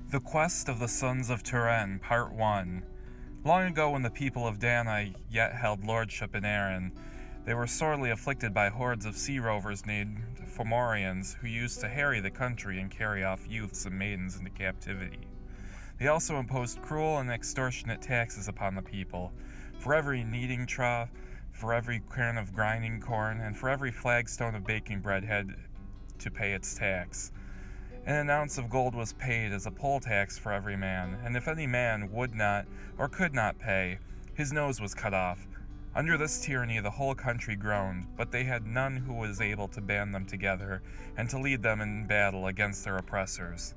The Quest of the Sons of Turenn, Part 1. Long ago, when the people of Dana yet held lordship in Erin, they were sorely afflicted by hordes of sea rovers named Fomorians, who used to harry the country and carry off youths and maidens into captivity. They also imposed cruel and extortionate taxes upon the people. For every kneading trough, for every cairn of grinding corn, and for every flagstone of baking bread had to pay its tax. An ounce of gold was paid as a poll tax for every man, and if any man would not or could not pay, his nose was cut off. Under this tyranny the whole country groaned, but they had none who was able to band them together and to lead them in battle against their oppressors.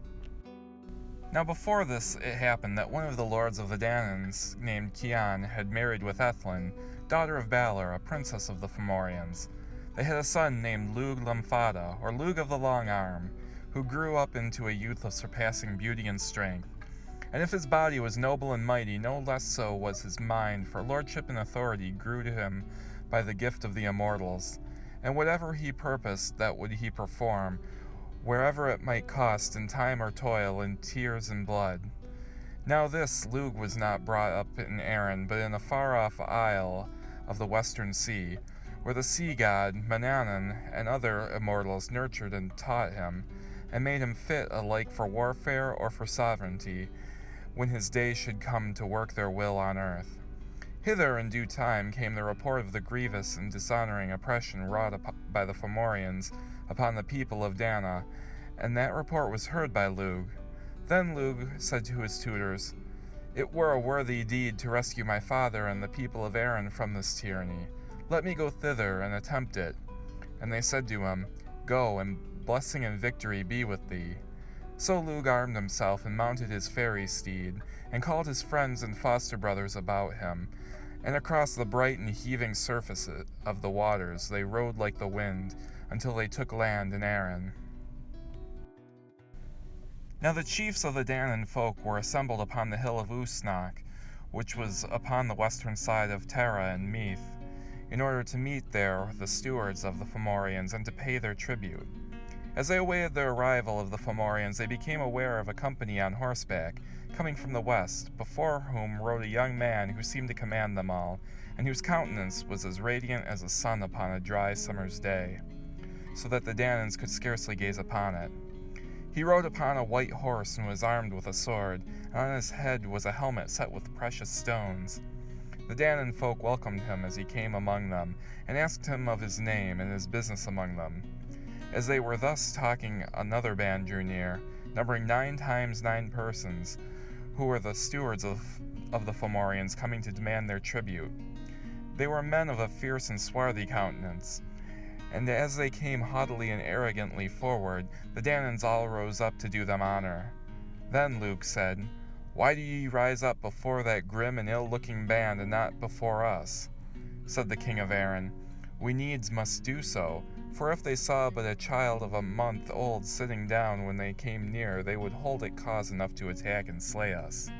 Now before this it happened that one of the lords of the Danans, named Kian, had married with Ethlyn, daughter of Balor, a princess of the Fomorians. They had a son named Lugh or Lugh of the Long Arm, who grew up into a youth of surpassing beauty and strength. And if his body was noble and mighty, no less so was his mind, for lordship and authority grew to him by the gift of the immortals. And whatever he purposed, that would he perform, wherever it might cost in time or toil, in tears and blood. Now this Lugh was not brought up in Erin, but in a far-off isle of the western sea, where the sea god, Manannan, and other immortals nurtured and taught him, and made him fit alike for warfare or for sovereignty, when his day should come to work their will on earth. Hither in due time came the report of the grievous and dishonoring oppression wrought by the Fomorians upon the people of Dana, and that report was heard by Lugh. Then Lugh said to his tutors, "It were a worthy deed to rescue my father and the people of Erin from this tyranny. Let me go thither and attempt it." And they said to him, "Go, and blessing and victory be with thee." So Lugh armed himself and mounted his fairy steed, and called his friends and foster brothers about him, and across the bright and heaving surface of the waters they rode like the wind, until they took land in Erin. Now the chiefs of the Danan folk were assembled upon the hill of Usnach, which was upon the western side of Tara and Meath, in order to meet there the stewards of the Fomorians and to pay their tribute. As they awaited the arrival of the Fomorians, they became aware of a company on horseback, coming from the west, before whom rode a young man who seemed to command them all, and whose countenance was as radiant as the sun upon a dry summer's day, so that the Danans could scarcely gaze upon it. He rode upon a white horse and was armed with a sword, and on his head was a helmet set with precious stones. The Danan folk welcomed him as he came among them, and asked him of his name and his business among them. As they were thus talking, another band drew near, numbering 9 times 9 persons, who were the stewards of the Fomorians coming to demand their tribute. They were men of a fierce and swarthy countenance, and as they came haughtily and arrogantly forward, the Danans all rose up to do them honor. Then Lugh said, "Why do ye rise up before that grim and ill-looking band, and not before us?" Said the king of Erin, "We needs must do so, for if they saw but a child of a month old sitting down when they came near, they would hold it cause enough to attack and slay us."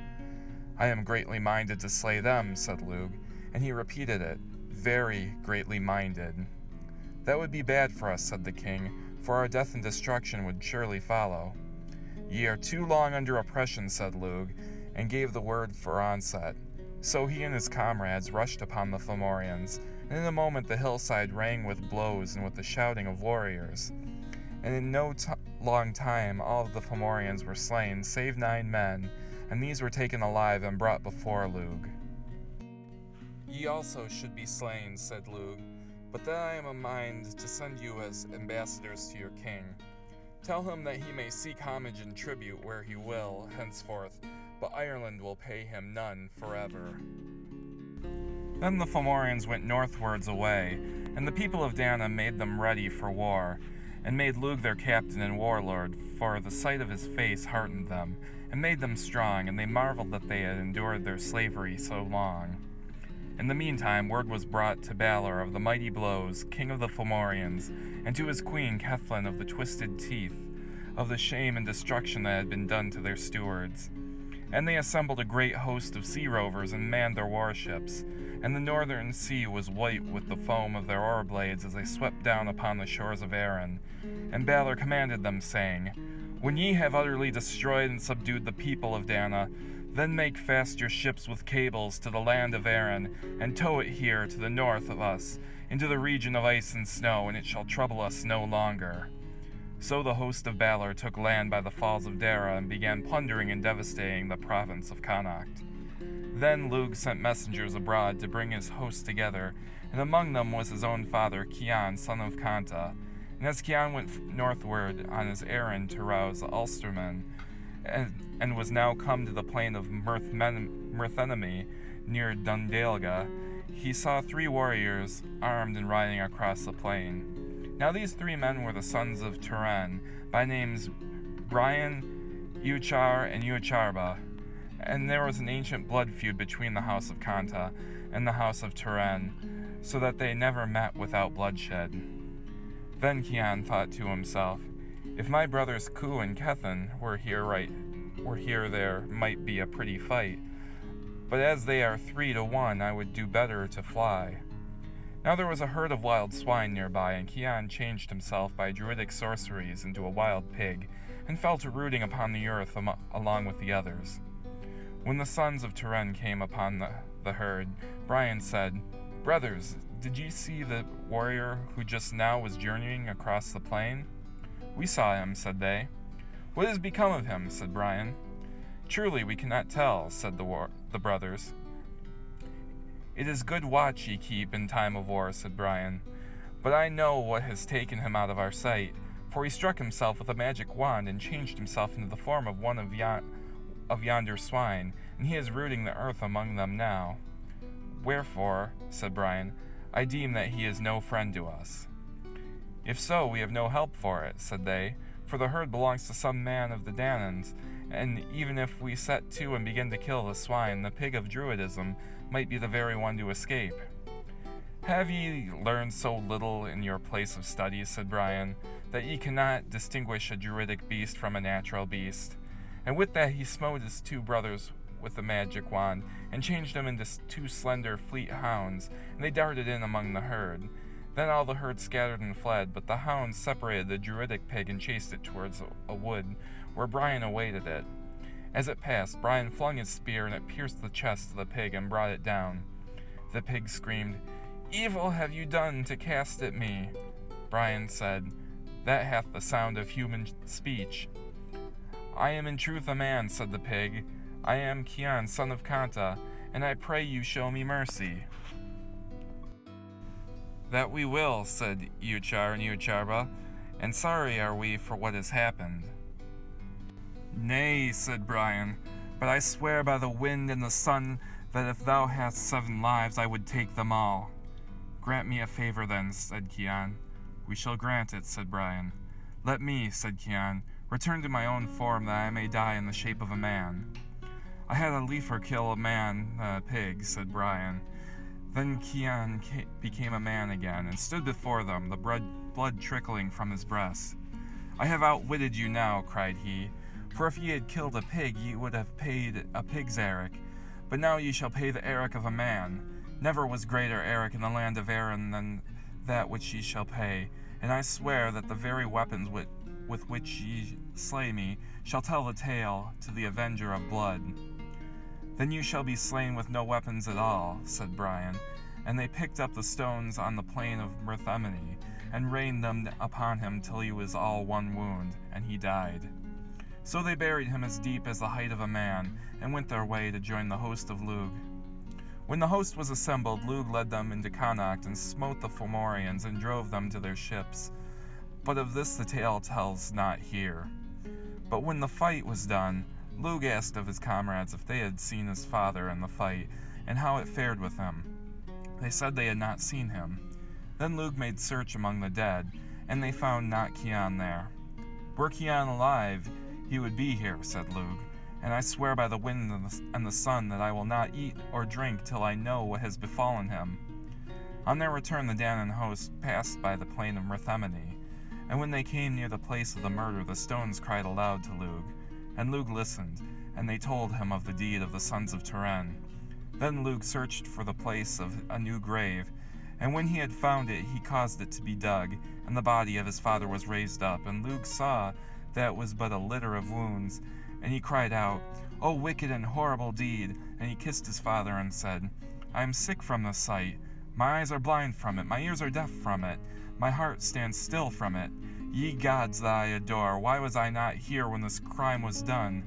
"I am greatly minded to slay them," said Lugh, and he repeated it, "very greatly minded." "That would be bad for us," said the king, "for our death and destruction would surely follow." "Ye are too long under oppression," said Lugh, and gave the word for onset. So he and his comrades rushed upon the Fomorians, and in a moment the hillside rang with blows and with the shouting of warriors. And in no long time all of the Fomorians were slain, save 9 men, and these were taken alive and brought before Lugh. "Ye also should be slain," said Lugh, "but then I am a mind to send you as ambassadors to your king. Tell him that he may seek homage and tribute where he will, henceforth, but Ireland will pay him none forever." Then the Fomorians went northwards away, and the people of Dana made them ready for war, and made Lugh their captain and warlord, for the sight of his face heartened them, and made them strong, and they marveled that they had endured their slavery so long. In the meantime, word was brought to Balor of the mighty blows, king of the Fomorians, and to his queen Kethlin of the twisted teeth, of the shame and destruction that had been done to their stewards. And they assembled a great host of sea rovers and manned their warships, and the northern sea was white with the foam of their oar blades as they swept down upon the shores of Erin. And Balor commanded them, saying, When ye have utterly destroyed and subdued the people of Dana, then make fast your ships with cables to the land of Erin, and tow it here to the north of us, into the region of ice and snow, and it shall trouble us no longer." So the host of Balor took land by the falls of Dara and began plundering and devastating the province of Connacht. Then Lugh sent messengers abroad to bring his host together, and among them was his own father, Kian, son of Canta. And as Kian went northward on his errand to rouse Ulstermen, and was now come to the plain of Mirthenemy, near Dundalga, he saw 3 warriors armed and riding across the plain. Now these 3 men were the sons of Turenn, by names Brian, Euchar, and Eucharba, and there was an ancient blood feud between the house of Canta and the house of Turenn, so that they never met without bloodshed. Then Kian thought to himself, "If my brothers Ku and Kethin were here, there might be a pretty fight. But as they are 3 to 1, I would do better to fly." Now there was a herd of wild swine nearby, and Kian changed himself by druidic sorceries into a wild pig, and fell to rooting upon the earth along with the others. When the sons of Turenn came upon the herd, Brian said, "Brothers, did ye see the warrior who just now was journeying across the plain?" "We saw him," said they. "What has become of him?" said Brian. "Truly we cannot tell," said the brothers. "It is good watch ye keep in time of war," said Brian. "But I know what has taken him out of our sight, for he struck himself with a magic wand and changed himself into the form of one of yonder swine, and he is rooting the earth among them now. Wherefore," said Brian, "I deem that he is no friend to us." "If so, we have no help for it," said they, "for the herd belongs to some man of the Danans, and even if we set to and begin to kill the swine, the pig of druidism might be the very one to escape." "Have ye learned so little in your place of study," said Brian, "that ye cannot distinguish a druidic beast from a natural beast?" And with that he smote his 2 brothers with the magic wand, and changed them into 2 slender, fleet hounds, and they darted in among the herd. Then all the herd scattered and fled, but the hounds separated the druidic pig and chased it towards a wood, where Brian awaited it. As it passed, Brian flung his spear, and it pierced the chest of the pig and brought it down. The pig screamed, "Evil have you done to cast at me?" Brian said, "That hath the sound of human speech." "I am in truth a man," said the pig. "I am Kian, son of Canta, and I pray you show me mercy." "That we will," said Euchar and Eucharba, "and sorry are we for what has happened." "Nay," said Brian, "but I swear by the wind and the sun that if thou hast 7 lives, I would take them all." "Grant me a favor then," said Kian. "We shall grant it," said Brian. "Let me," said Kian, "return to my own form that I may die in the shape of a man." "I had a liefer kill a man than a pig," said Brian. Then Kian became a man again, and stood before them, the blood trickling from his breast. "I have outwitted you now," cried he, "for if ye had killed a pig, ye would have paid a pig's eric. But now ye shall pay the eric of a man. Never was greater eric in the land of Erin than that which ye shall pay, and I swear that the very weapons with which ye slay me shall tell the tale to the avenger of blood." "Then you shall be slain with no weapons at all," said Brian, and they picked up the stones on the plain of Mirthenemy, and rained them upon him till he was all one wound, and he died. So they buried him as deep as the height of a man, and went their way to join the host of Lugh. When the host was assembled, Lugh led them into Connacht, and smote the Fomorians, and drove them to their ships. But of this the tale tells not here. But when the fight was done, Lugh asked of his comrades if they had seen his father in the fight, and how it fared with him. They said they had not seen him. Then Lugh made search among the dead, and they found not Kian there. "Were Kian alive, he would be here," said Lugh, "and I swear by the wind and the sun that I will not eat or drink till I know what has befallen him." On their return the Danan host passed by the plain of Mirthenemy, and when they came near the place of the murder, the stones cried aloud to Lugh. And Lugh listened, and they told him of the deed of the Sons of Turenn. Then Lugh searched for the place of a new grave, and when he had found it, he caused it to be dug, and the body of his father was raised up, and Lugh saw that was but a litter of wounds, and he cried out, "O wicked and horrible deed!" And he kissed his father and said, "I am sick from the sight. My eyes are blind from it, my ears are deaf from it, my heart stands still from it. Ye gods that I adore, why was I not here when this crime was done?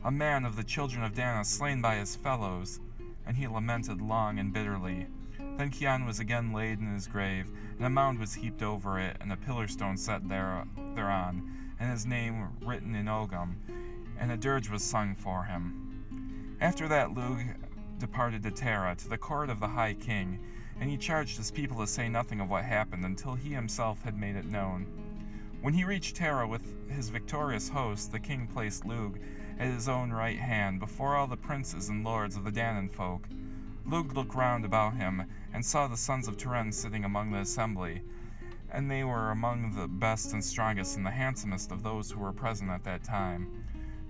A man of the children of Dana slain by his fellows." And he lamented long and bitterly. Then Kian was again laid in his grave, and a mound was heaped over it, and a pillar stone set thereon, and his name written in Ogham, and a dirge was sung for him. After that Lugh departed to Tara, to the court of the High King, and he charged his people to say nothing of what happened until he himself had made it known. When he reached Tara with his victorious host, the king placed Lugh at his own right hand, before all the princes and lords of the Danann folk. Lugh looked round about him, and saw the sons of Turenn sitting among the assembly, and they were among the best and strongest and the handsomest of those who were present at that time.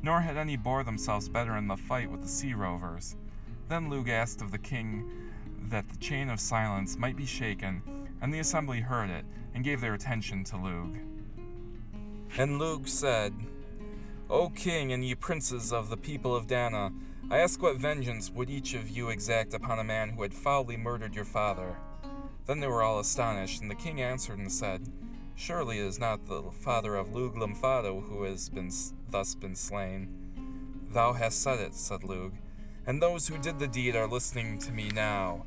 Nor had any bore themselves better in the fight with the sea rovers. Then Lugh asked of the king that the chain of silence might be shaken, and the assembly heard it, and gave their attention to Lugh. And Lugh said, "O king, and ye princes of the people of Dana, I ask what vengeance would each of you exact upon a man who had foully murdered your father?" Then they were all astonished, and the king answered and said, "Surely it is not the father of Lugh Lamfado who has thus been slain." "Thou hast said it," said Lugh, "and those who did the deed are listening to me now,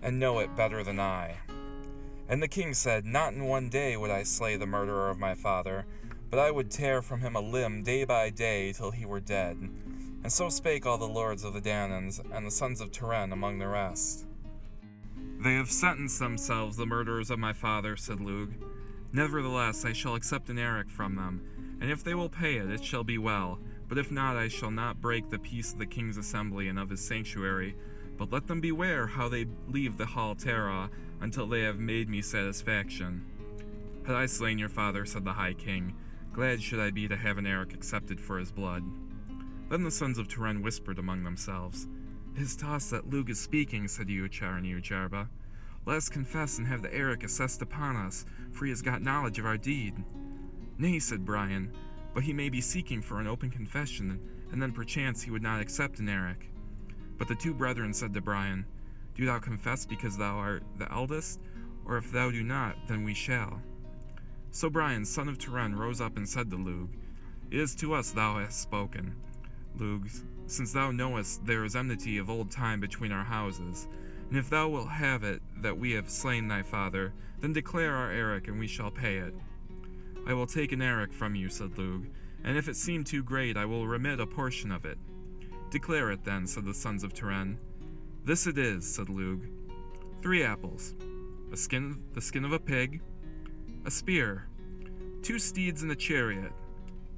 and know it better than I." And the king said, "Not in one day would I slay the murderer of my father, but I would tear from him a limb day by day till he were dead." And so spake all the lords of the Danans, and the sons of Turenn among the rest. "They have sentenced themselves the murderers of my father," said Lugh. "Nevertheless I shall accept an eric from them, and if they will pay it, it shall be well. But if not, I shall not break the peace of the king's assembly and of his sanctuary, but let them beware how they leave the hall Tara until they have made me satisfaction." "Had I slain your father," said the High King, "glad should I be to have an eric accepted for his blood." Then the sons of Turenn whispered among themselves, "It is to us that Lugh is speaking," said Euchar and Eujarba. "Let us confess and have the eric assessed upon us, for he has got knowledge of our deed." "Nay," said Brian, "but he may be seeking for an open confession, and then perchance he would not accept an eric." But the two brethren said to Brian, "Do thou confess because thou art the eldest, or if thou do not, then we shall." So Brian, son of Turenn, rose up and said to Lugh, "It is to us thou hast spoken, Lugh, since thou knowest there is enmity of old time between our houses, and if thou wilt have it that we have slain thy father, then declare our eric, and we shall pay it." "I will take an eric from you," said Lugh, "and if it seem too great, I will remit a portion of it." "Declare it then," said the sons of Turenn. "This it is," said Lugh: 3 apples, the skin of a pig, a spear, 2 steeds in a chariot,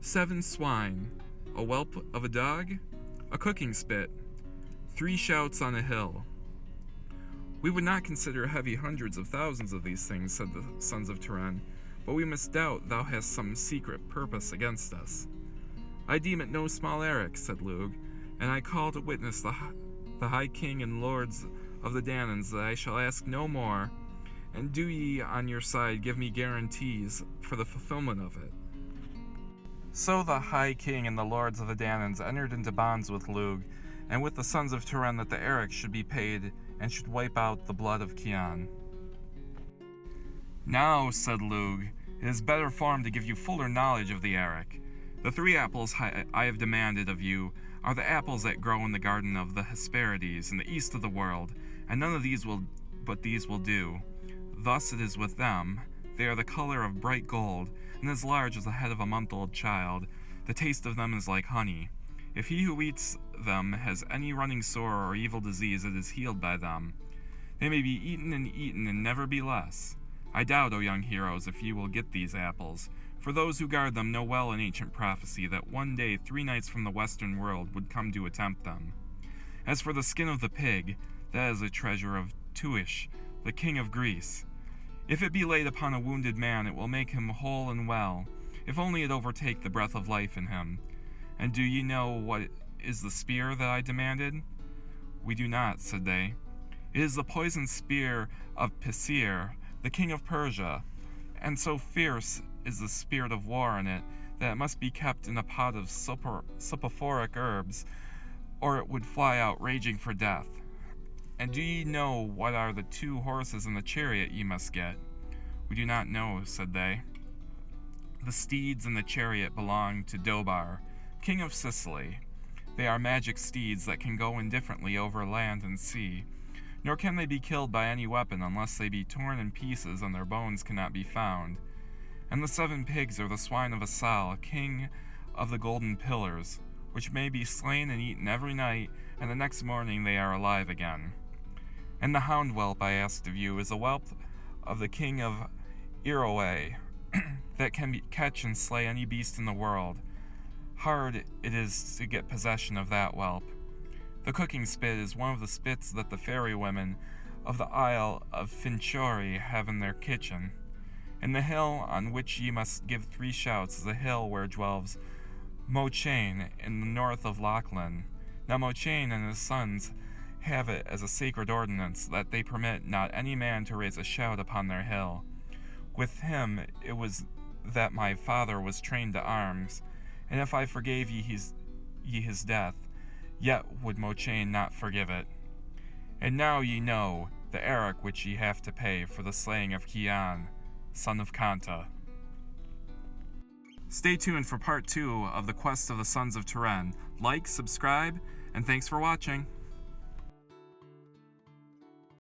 7 swine, a whelp of a dog, a cooking spit, 3 shouts on a hill. "We would not consider heavy hundreds of thousands of these things," said the sons of Turenn, "but we misdoubt thou hast some secret purpose against us." "I deem it no small eric," said Lugh, "and I call to witness the High King and lords of the Danans that I shall ask no more, and do ye on your side give me guarantees for the fulfillment of it." So the High King and the lords of the Danans entered into bonds with Lugh, and with the sons of Turenn that the eric should be paid, and should wipe out the blood of Kian. "Now," said Lugh, "it is better form to give you fuller knowledge of the eric. The 3 apples I have demanded of you are the apples that grow in the garden of the Hesperides in the east of the world, and none of these will do. Thus it is with them. They are the color of bright gold, and as large as the head of a month-old child. The taste of them is like honey. If he who eats them has any running sore or evil disease, it is healed by them. They may be eaten and never be less. I doubt, O young heroes, if you will get these apples, for those who guard them know well in ancient prophecy that one day 3 knights from the western world would come to attempt them. As for the skin of the pig, that is a treasure of Tuish, the king of Greece. If it be laid upon a wounded man, it will make him whole and well, if only it overtake the breath of life in him. And do ye know what is the spear that I demanded?" "We do not," said they. "It is the poisoned spear of Pisir, the king of Persia, and so fierce is the spirit of war in it, that it must be kept in a pot of soporific herbs, or it would fly out raging for death. And do ye know what are the 2 horses in the chariot ye must get? We do not know, said they. The steeds in the chariot belong to Dobar, king of Sicily. They are magic steeds that can go indifferently over land and sea, nor can they be killed by any weapon unless they be torn in pieces and their bones cannot be found. And the 7 pigs are the swine of Asal, king of the golden pillars, which may be slain and eaten every night, and the next morning they are alive again. And the hound whelp I asked of you is a whelp of the king of Iroe, that can catch and slay any beast in the world. Hard it is to get possession of that whelp. The cooking spit is one of the spits that the fairy women of the Isle of Finchori have in their kitchen. And the hill on which ye must give 3 shouts is a hill where dwells Mochain in the north of Lachlan. Now Mochain and his sons have it as a sacred ordinance that they permit not any man to raise a shout upon their hill. With him it was that my father was trained to arms, and if I forgave ye his death, yet would Mochain not forgive it. And now ye know the eric which ye have to pay for the slaying of Kian, son of Kanta. Stay tuned for part 2 of the quest of the Sons of Turenn. Like, subscribe, and thanks for watching.